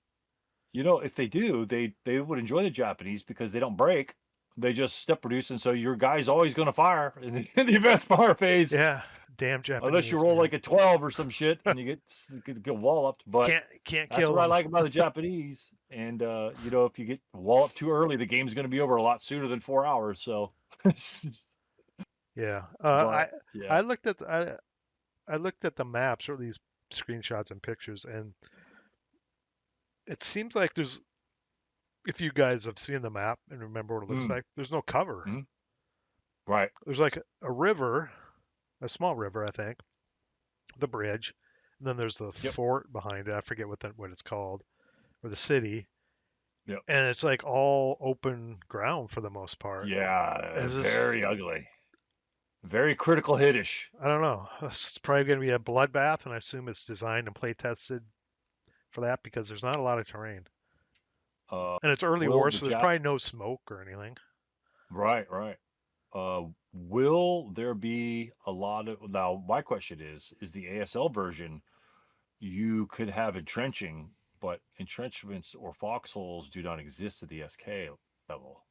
You know, if they do, they would enjoy the Japanese because they don't break. They just step produce, and so your guy's always going to fire in the advanced fire phase. Yeah, damn Japanese. Unless you roll like a 12 or some shit and you get walloped. But can't that's kill what them. I like about the Japanese. And you know, if you get walloped too early, the game's going to be over a lot sooner than 4 hours. So yeah. Yeah. I looked at I looked at the maps or these screenshots and pictures, and it seems like there's, if you guys have seen the map and remember what it looks like, there's no cover. Right. There's like a river, a small river, I think, the bridge, and then there's the fort behind it. I forget what it's called, or the city. Yep. And it's like all open ground for the most part. Yeah, very ugly. Very critical hitish. I don't know. It's probably going to be a bloodbath, and I assume it's designed and play tested for that because there's not a lot of terrain. And it's early war, so there's probably no smoke or anything. Right. Will there be a lot of... Now, my question is the ASL version, you could have entrenching, but entrenchments or foxholes do not exist at the SK level.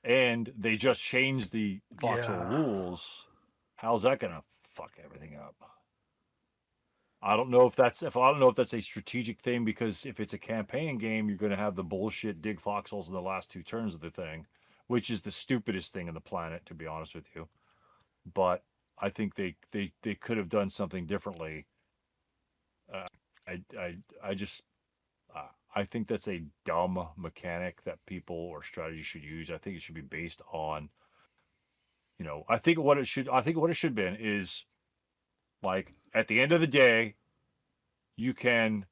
And they just changed the foxhole rules. How's that gonna fuck everything up? I don't know if that's a strategic thing, because if it's a campaign game, you're gonna have the bullshit dig foxholes in the last 2 turns of the thing, which is the stupidest thing on the planet, to be honest with you. But I think they could have done something differently. I think that's a dumb mechanic that people or strategy should use. I think it should be based on, you know, I think what it should have been is, like, at the end of the day, you can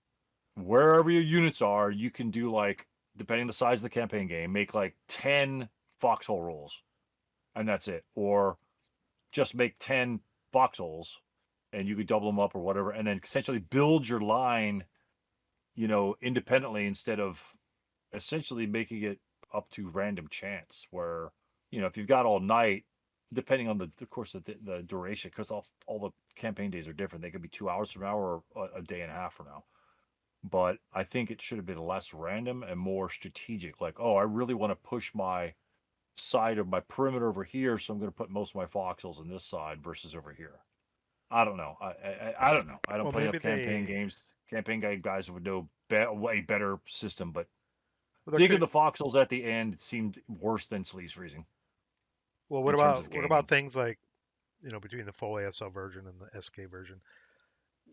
wherever your units are, you can do like, depending on the size of the campaign game, make like 10 foxhole rolls, and that's it. Or just make 10 foxholes, and you could double them up or whatever, and then essentially build your line, independently instead of essentially making it up to random chance. Where if you've got all night, depending on the course of the duration, because all the campaign days are different. They could be 2 hours from now or a day and a half from now. But I think it should have been less random and more strategic. Like, oh, I really want to push my side of my perimeter over here, so I'm going to put most of my foxholes on this side versus over here. I don't know. I don't know. I don't Well, play enough maybe campaign they- games. Campaign game guys would know a way better system, but Well, there digging could- the foxholes at the end seemed worse than sleaze freezing. Well, what in terms about of what about gaming. things like, between the full ASL version and the SK version?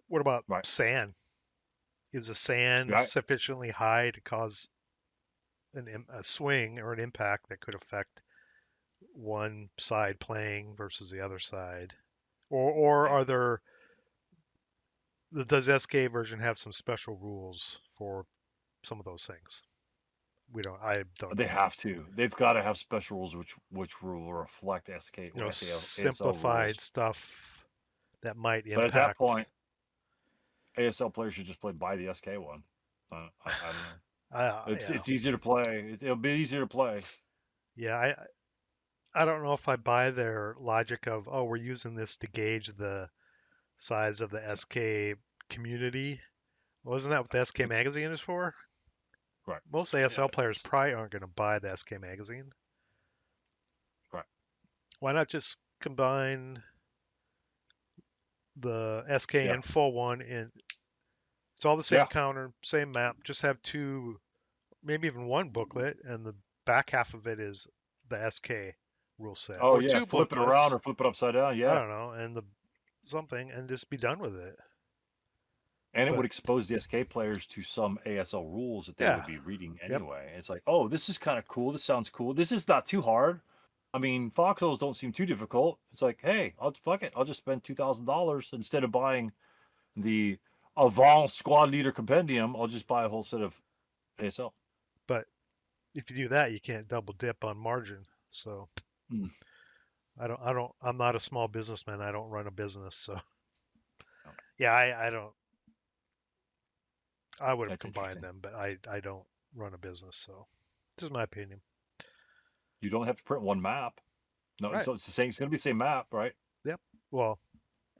What about Right. sand? Is the sand Right. sufficiently high to cause a swing or an impact that could affect one side playing versus the other side? Or are there? Does SK version have some special rules for some of those things? I don't They know. have to. They've got to have special rules which will reflect SK or ASL Simplified rules. stuff that might impact. But at that point, ASL players should just play by the SK one. I don't know. It's easier to play. It'll be easier to play. Yeah, I don't know if I buy their logic of, oh, we're using this to gauge the size of the SK community. Wasn't that what the SK magazine is for? Right. Most ASL players probably aren't going to buy the SK magazine. Right. Why not just combine the SK and full one in? It's all the same counter, same map. Just have two, maybe even one booklet, and the back half of it is the SK rule set. Oh or yeah, two flip it booklets. around or flip it upside down. Yeah. I don't know, and something, and just be done with it. And it would expose the SK players to some ASL rules that they would be reading anyway. It's like, oh, this is kind of cool. This sounds cool. This is not too hard. I mean, foxholes don't seem too difficult. It's like, hey, fuck it. I'll just spend $2,000 instead of buying the Advanced Squad Leader Compendium. I'll just buy a whole set of ASL. But if you do that, you can't double dip on margin. So I'm not a small businessman. I don't run a business. So yeah, I don't. I would have combined them, but I don't run a business. So this is my opinion. You don't have to print one map. No, right. So it's the same. It's going to be the same map, right? Yep. Well,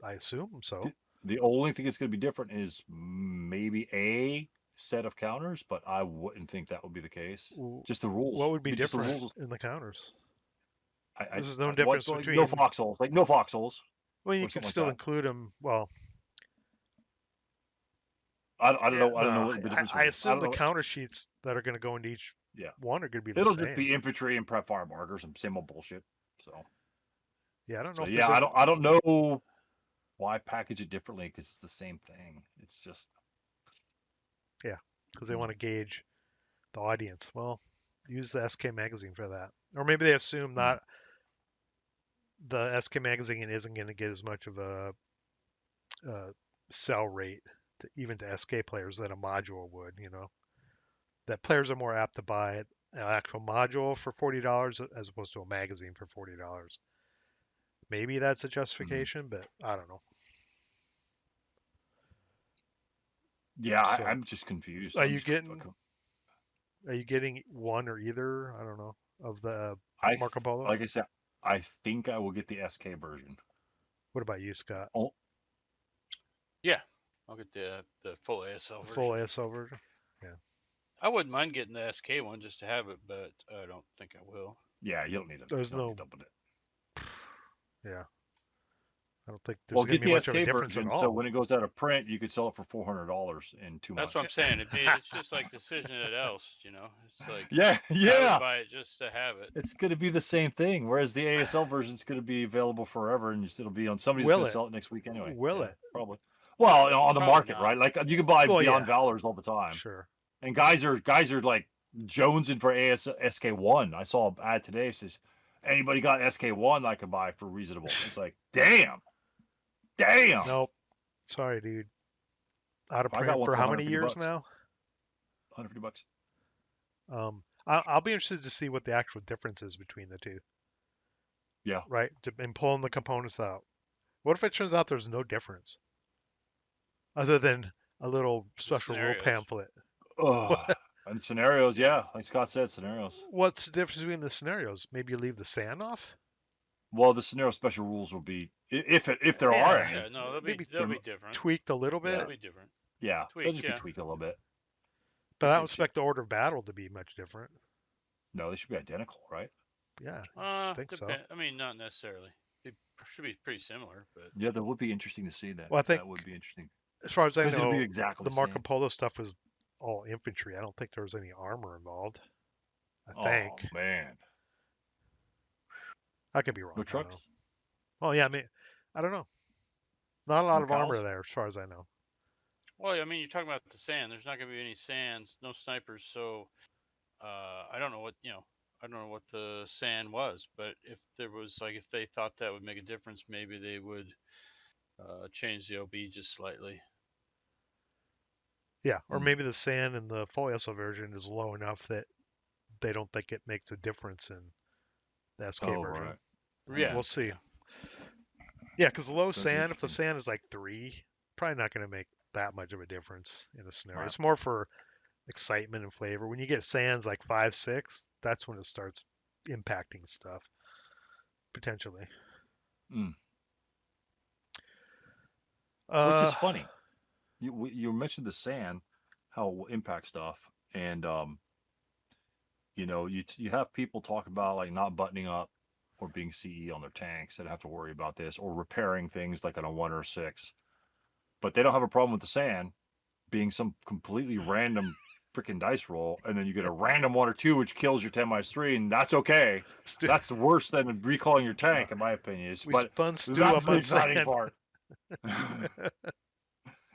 I assume so. The only thing that's going to be different is maybe a set of counters, but I wouldn't think that would be the case. Just the rules. What would be different in the counters? There's no difference between no foxholes. Like no foxholes. Well, you can still include them. Well, I don't know. I don't know what the difference is. I assume the counter sheets that are going to go into each one are going to be the same. It'll just be infantry and prep fire markers and same old bullshit. So yeah, I don't know. I don't know why package it differently, because it's the same thing. It's just because they want to gauge the audience. Well, use the SK magazine for that, or maybe they assume not the SK magazine isn't going to get as much of a sell rate even to SK players than a module would. That players are more apt to buy an actual module for $40 as opposed to a magazine for $40. Maybe that's a justification, but I don't know. Yeah, I'm just confused. Are you getting one or either? I don't know, of the Marco Polo. Like I said, I think I will get the SK version. What about you, Scott? Oh, yeah, I'll get the full ASL version. Full ASL version. Yeah. I wouldn't mind getting the SK one just to have it, but I don't think I will. Yeah, you don't need it. There's no double it. Yeah. I don't think there's going to be much of a difference at all. So when it goes out of print, you could sell it for $400 in 2 months. That's what I'm saying. It's just like Decision at else, It's like yeah. I would buy it just to have it. It's going to be the same thing. Whereas the ASL version is going to be available forever, and it'll be on somebody's going to sell it next week anyway. Will it? Probably. Well, on the market, right? Like you can buy Beyond Valors all the time. Sure. And guys are like jonesing for SK1. I saw an ad today that says anybody got SK1 I could buy for reasonable. It's like, damn. Nope. Sorry, dude. Out of print for how many years now? $150. I'll be interested to see what the actual difference is between the two. Yeah. Right, and pulling the components out. What if it turns out there's no difference, other than a little special rule scenarios. pamphlet? Oh, and scenarios, yeah, like Scott said, scenarios. What's the difference between the scenarios? Maybe you leave the sand off. Well, the scenario special rules will be if there are any. Yeah, no, Maybe they'll be different. Tweaked a little bit. They'll be different. Yeah, they'll Tweaked, just be tweaked a little bit. But I Same don't expect the order of battle to be much different. No, they should be identical, right? Yeah, I think so. I mean, not necessarily. It should be pretty similar, but Yeah, that would be interesting to see that. Well, I think that would be interesting. as far as I Because it'll know, be exactly the the Marco same. Polo stuff was all infantry. I don't think there was any armor involved. I Oh think. man, I could be wrong. no I don't trucks. know. Well, yeah, I mean, I don't know. Not a lot No of armor cows? there, as far as I know. well, I mean, you're talking about the sand. There's not going to be any sands, no snipers. So I don't know what I don't know what the sand was, but if there was if they thought that would make a difference, maybe they would change the OB just slightly. Yeah, or Hmm. maybe the sand in the full ASL version is low enough that they don't think it makes a difference in the SK Oh version. right. Yeah, We'll see. Yeah, because low That'd be sand, if the interesting. sand is like 3, probably not going to make that much of a difference in a scenario. Right. It's more for excitement and flavor. When you get sands like 5, 6, that's when it starts impacting stuff, potentially. Mm. Which Uh, is funny. You mentioned the sand, how it will impact stuff, and you have people talk about like not buttoning up or being CE on their tanks that have to worry about this, or repairing things like on a 1 or a 6, but they don't have a problem with the sand being some completely random freaking dice roll, and then you get a random 1 or 2 which kills your 10-3, and that's okay. Stu- That's worse than recalling your tank, in my opinion. we But spun Stu that's up the on exciting sand. part.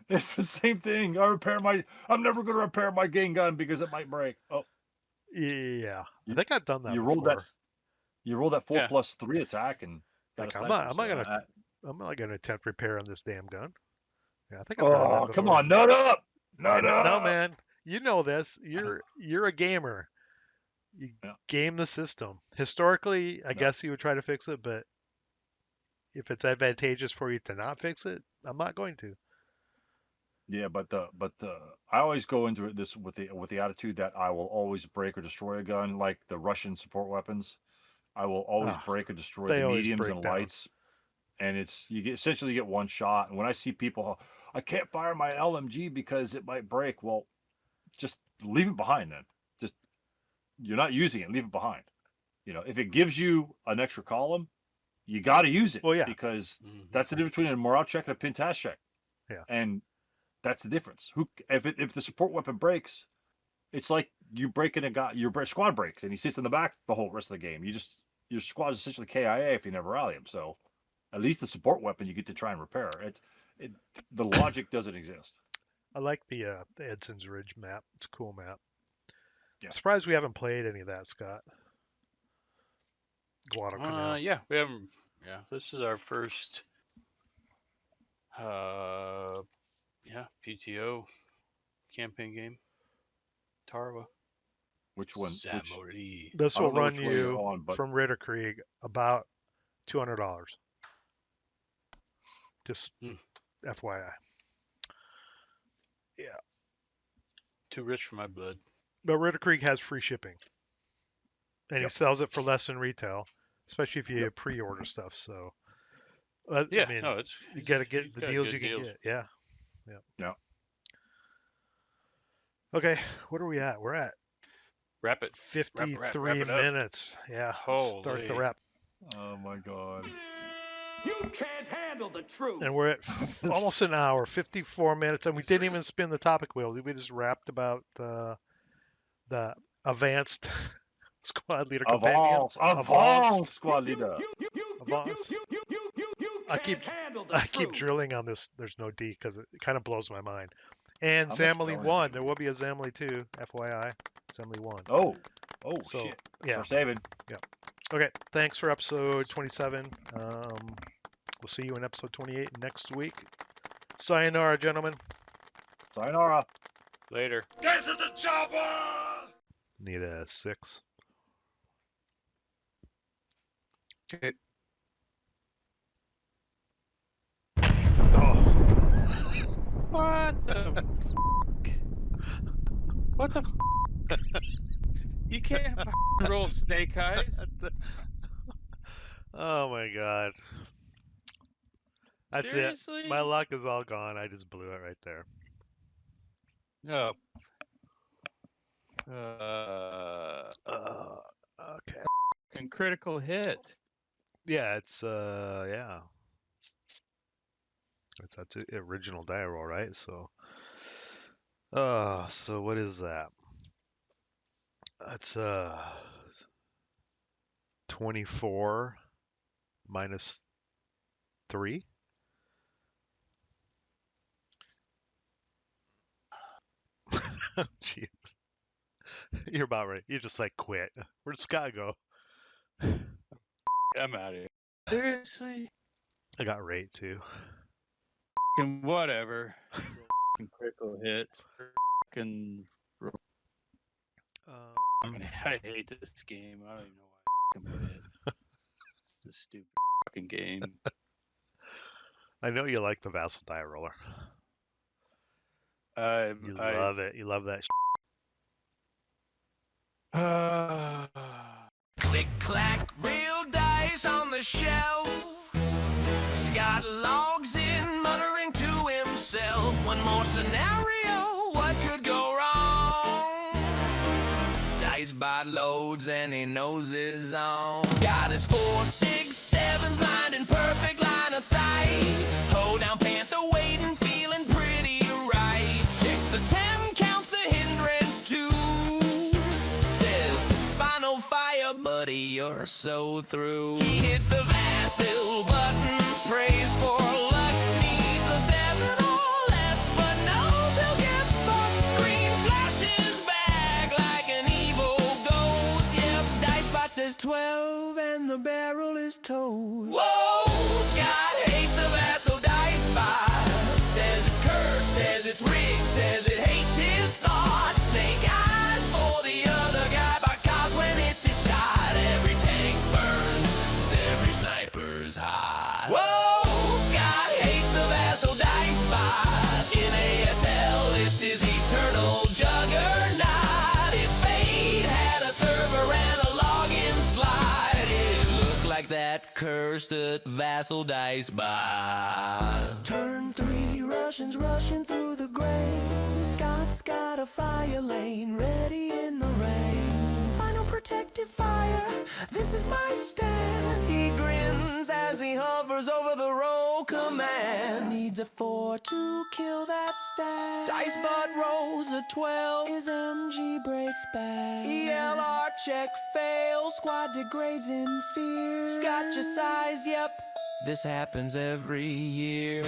It's the same thing. I'm never going to repair my gain gun because it might break. Oh, Yeah, I You- think I've done that you before. rolled that. You roll that 4 Yeah. plus 3 attack and got Like, a I'm sniper. not gonna attempt repair on this damn gun. Yeah, I think I've done that Oh, before. come on, nut up, nut Damn it. No, up. man, you know this. You're a gamer. You Yeah. game the system. Historically, I guess you would try to fix it, but if it's advantageous for you to not fix it, I'm not going to. Yeah, but I always go into this with the attitude that I will always break or destroy a gun, like the Russian support weapons. I will always break or destroy they the always mediums break and down. lights, and essentially you get one shot. And when I see people, I can't fire my LMG because it might break. Well, just leave it behind then. Just you're not using it, leave it behind. If it gives you an extra column, you got to use it. Well, yeah. Because Mhm. that's the difference between a morale check and a pintask check. Yeah. And that's the difference. If the support weapon breaks, it's like you breaking a guy. Your squad breaks and he sits in the back the whole rest of the game. Your squad is essentially KIA if you never rally him. So at least the support weapon you get to try and repair. The logic doesn't exist. I like the Edson's Ridge map. It's a cool map. Yeah. I'm surprised we haven't played any of that, Scott. Guadalcanal. Yeah, we haven't. Yeah, this is our first. PTO campaign game. Tarva. Which one? Zamoly. This I will don't know run which one you're you on, but- from Ritter Krieg about $200. Just Hmm. FYI. Yeah. Too rich for my blood. But Ritter Krieg has free shipping. And he Yep. sells it for less than retail, especially if you Yep. pre-order stuff. So, Yeah, I mean, no, it's you got to get he's the got deals good you can deals. get. Yeah. Yeah. Okay, what are we at? We're at Wrap it. 53 it up. minutes. Yeah. Let's start the Holy. wrap. Oh my god. You can't handle the truth. And we're at almost an hour, 54 minutes, and we didn't even spin the topic wheel. We just rapped about the advanced squad leader companion. Avance, squad leader. Avance. I keep drilling on this. There's no D because it kind of blows my mind. And How much Zamoly drilling 1. do There we will be a Zamoly 2, FYI. Zamoly 1. Oh So, shit. yeah. We're saving. Okay, thanks for episode 27. We'll see you in episode 28 next week. Sayonara, gentlemen. Sayonara. Later. Get to the chopper! Need a 6. Okay. Oh. What the? What the? You can't roll snake eyes. Oh my god. That's Seriously? it. My luck is all gone. I just blew it right there. No. Okay. And critical hit. Yeah, it's yeah. That's the original die roll, right? So so what is that? That's 24 minus 3. Jeez. You're about right. You just like quit. Where'd Scott go? I'm out of here. Seriously? I got rate too. And whatever. Critical hit. Fucking. I hate this game. I don't even know why I can play it. It's a stupid fucking game. I know you like the vassal die roller. I You love it. You love that. Click clack, real dice on the shelf. Scott logs in, muttering to himself. One more scenario, what could go wrong? Dicebot loads and he knows his own. Got his 4, 6, 7s lined in perfect line of sight. Hold down Panther, waiting, feeling pretty right. Checks the 10, counts the hindrance too. Says, final fire, buddy, you're so through. He hits the vassal button, prays for luck, needs a 7 or less, but knows he'll get fucked. Screen flashes back like an evil ghost. Yep, Dicebot says 12 and the barrel is toast. Whoa, Scott hates the vassal Dicebot. Says it's cursed, says it's rigged, says it hates his thoughts. Snake eyes for the other guy, box cars when it's his shot. Every tank burns, every sniper's hot. Whoa, Scott hates the vassal Dicebot. In ASL, it's his eternal juggernaut. If fate had a server and a login slide, it looked like that cursed vassal Dicebot. Turn 3, Russians rushing through the grain. Scott's got a fire lane ready in the rain. Final protective fire, this is my stand. He grins as he hovers over the roll command. Needs a 4 to kill that stat. Dicebot rolls a 12, his MG breaks back. ELR check fails, squad degrades in fear. Scott just sighs, yep, this happens every year.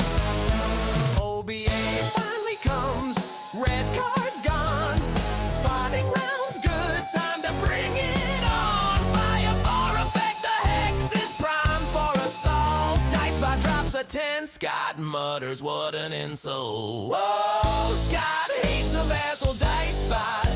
OBA finally comes, red card's gone. Spotting rounds good, time to bring it on. Fire for effect, the hex is prime for assault. Dicebot drops a 10, Scott mutters, what an insult. Whoa, Scott hates a vassal Dicebot.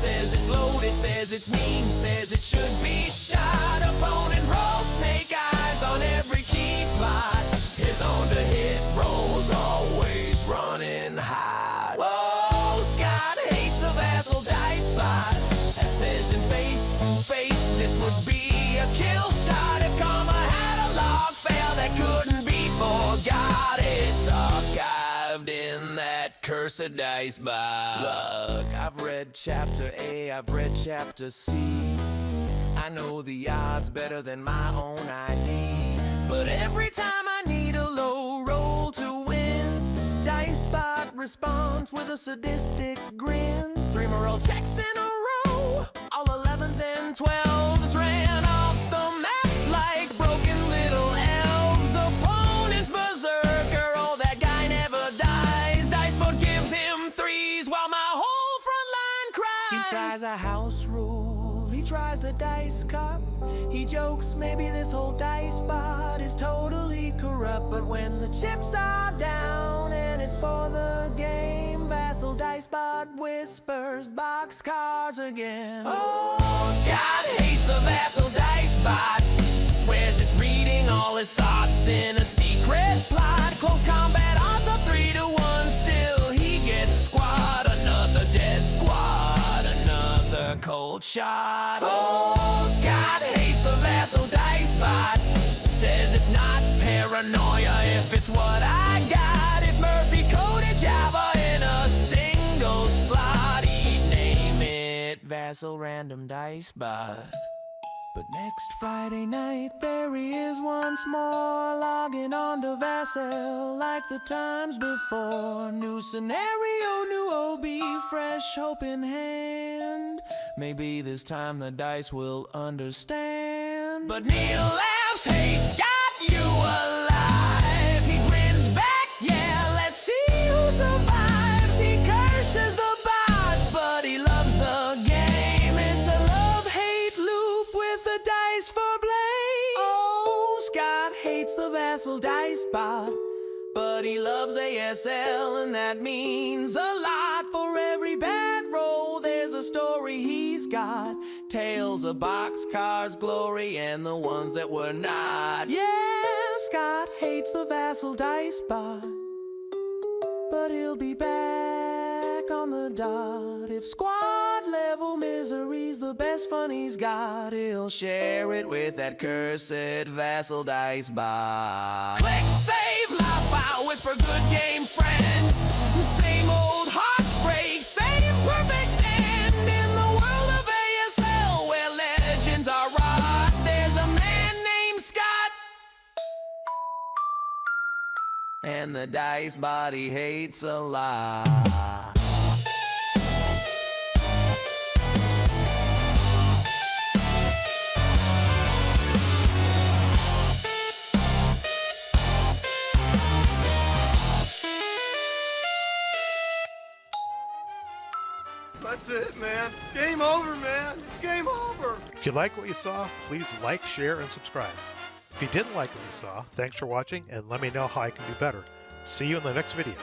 Says it's loaded, says it's mean, says it should be shot. Opponent rolls snake eyes on every key plot. His on to hit rolls always running hot. Whoa, Scott hates a vassal Dicebot. That says in face to face, this would be a kill shot. If karma had a log fail that couldn't be forgot, it's archived in that cursed Dicebot. Look, I've read chapter A, I've read chapter C. I know the odds better than my own ID. But every time I need a low roll to win, Dicebot responds with a sadistic grin. 3 morale checks in a row, all 11s and 12s ran off the map like broken little elves. Opponent's berserker, oh that guy never dies. Dicebot gives him 3s while my whole front line cries. He tries a house rule, he tries the dice cup. He jokes maybe this whole Dicebot is totally corrupt. But when the chips are down and it's for the game, vassal Dicebot whispers boxcars again. Oh, Scott hates the vassal Dicebot. Swears it's reading all his thoughts in a secret plot. Close combat odds are 3-1. Still he gets squad. Another dead squad. Another cold shot. Oh, Scott hates the vassal Dicebot. Says it's not paranoia if it's what I got. If Murphy coded Java in a single slot, he'd name it Vassal Random Dicebot. But next Friday night, there he is once more, logging on to Vassal like the times before. New scenario, new OB, fresh hope in hand. Maybe this time the dice will understand. But Neal laughs, hey Scott, you alive? He grins back, yeah, let's see who survives. He curses the bot, but he loves the game. It's a love-hate loop with the dice for blame. Oh, Scott hates the vassal Dicebot, but he loves ASL, and that means a lot. For every bad roll, there's a story he's got. Tales of boxcars, glory, and the ones that were not. Yeah, Scott hates the vassal Dicebot, but he'll be back on the dot. If squad level misery's the best fun he's got, he'll share it with that cursed vassal Dicebot. Click, save, laugh out, whisper, good game, friend. Same old heartbreak, same perfect end. In the world of ASL, where legends are wrought, there's a man named Scott, and the Dicebot he hates a lot. That's it, man. Game over, man. Game over. If you like what you saw, please like, share, and subscribe. If you didn't like what you saw, thanks for watching, and let me know how I can do better. See you in the next video.